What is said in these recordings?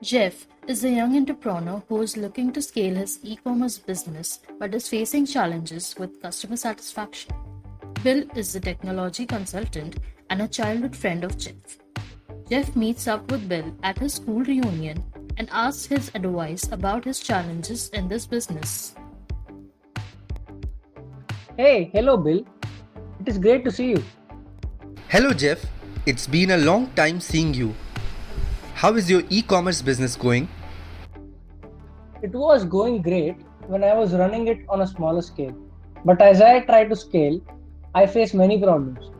Jeff is a young entrepreneur who is looking to scale his e-commerce business but is facing challenges with customer satisfaction. Bill is a technology consultant and a childhood friend of Jeff. Jeff meets up with Bill at his school reunion and asks his advice about his challenges in this business. Hey, hello Bill. It is great to see you. Hello Jeff, it's been a long time seeing you. How is your e-commerce business going? It was going great when I was running it on a smaller scale. But as I try to scale, I face many problems.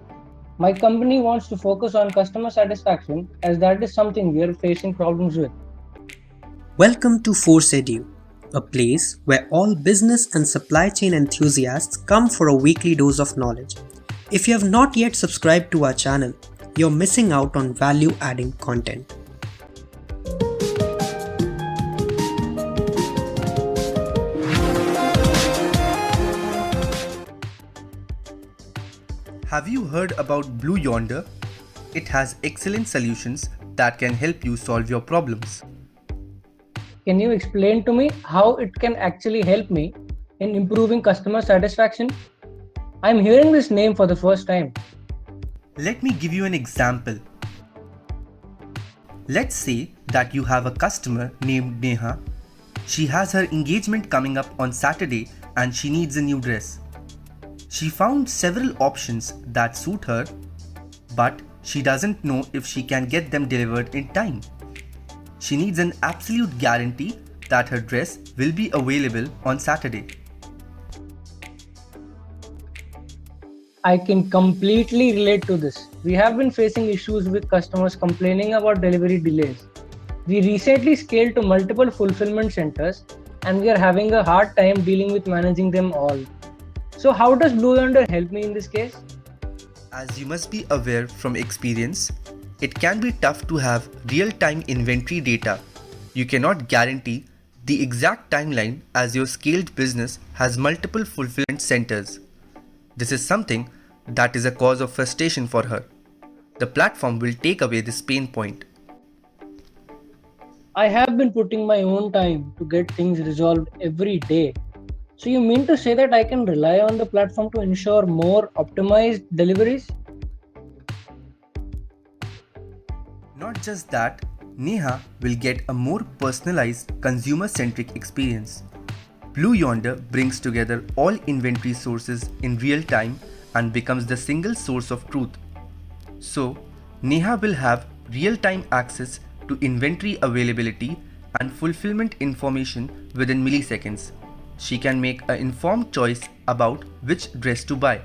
My company wants to focus on customer satisfaction as that is something we are facing problems with. Welcome to ForceEdu, a place where all business and supply chain enthusiasts come for a weekly dose of knowledge. If you have not yet subscribed to our channel, you're missing out on value-adding content. Have you heard about Blue Yonder? It has excellent solutions that can help you solve your problems. Can you explain to me how it can actually help me in improving customer satisfaction? I'm hearing this name for the first time. Let me give you an example. Let's say that you have a customer named Neha. She has her engagement coming up on Saturday and she needs a new dress. She found several options that suit her, but she doesn't know if she can get them delivered in time. She needs an absolute guarantee that her dress will be available on Saturday. I can completely relate to this. We have been facing issues with customers complaining about delivery delays. We recently scaled to multiple fulfillment centers and we are having a hard time dealing with managing them all. So how does Blue Yonder help me in this case? As you must be aware from experience, it can be tough to have real-time inventory data. You cannot guarantee the exact timeline as your scaled business has multiple fulfillment centers. This is something that is a cause of frustration for her. The platform will take away this pain point. I have been putting my own time to get things resolved every day. So you mean to say that I can rely on the platform to ensure more optimized deliveries? Not just that, Neha will get a more personalized consumer-centric experience. Blue Yonder brings together all inventory sources in real time and becomes the single source of truth. So, Neha will have real-time access to inventory availability and fulfillment information within milliseconds. She can make an informed choice about which dress to buy.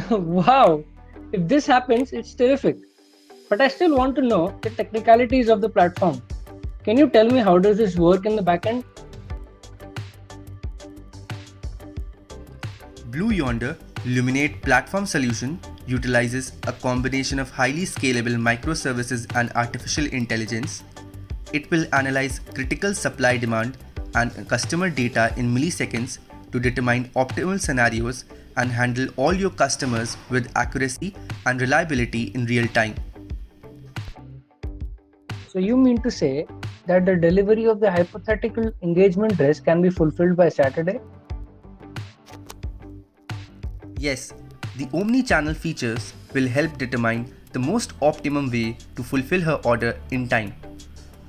Wow! If this happens, it's terrific. But I still want to know the technicalities of the platform. Can you tell me how does this work in the backend? Blue Yonder Luminate platform solution utilizes a combination of highly scalable microservices and artificial intelligence. It will analyze critical supply demand and customer data in milliseconds to determine optimal scenarios and handle all your customers with accuracy and reliability in real time. So you mean to say that the delivery of the hypothetical engagement dress can be fulfilled by Saturday? Yes, the omni-channel features will help determine the most optimum way to fulfill her order in time,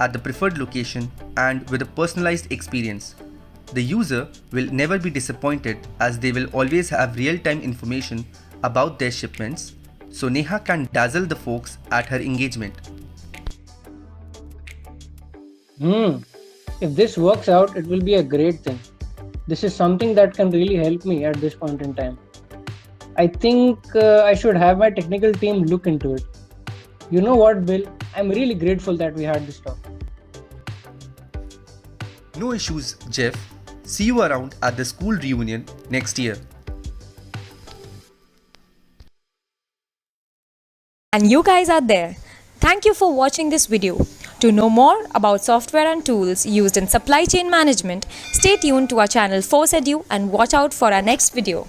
at the preferred location and with a personalized experience. The user will never be disappointed as they will always have real-time information about their shipments, so Neha can dazzle the folks at her engagement. If this works out, it will be a great thing. This is something that can really help me at this point in time. I think I should have my technical team look into it. You know what, Bill? I'm really grateful that we had this talk. No issues, Jeff. See you around at the school reunion next year. And you guys are there. Thank you for watching this video. To know more about software and tools used in supply chain management, stay tuned to our channel ForceEdu and watch out for our next video.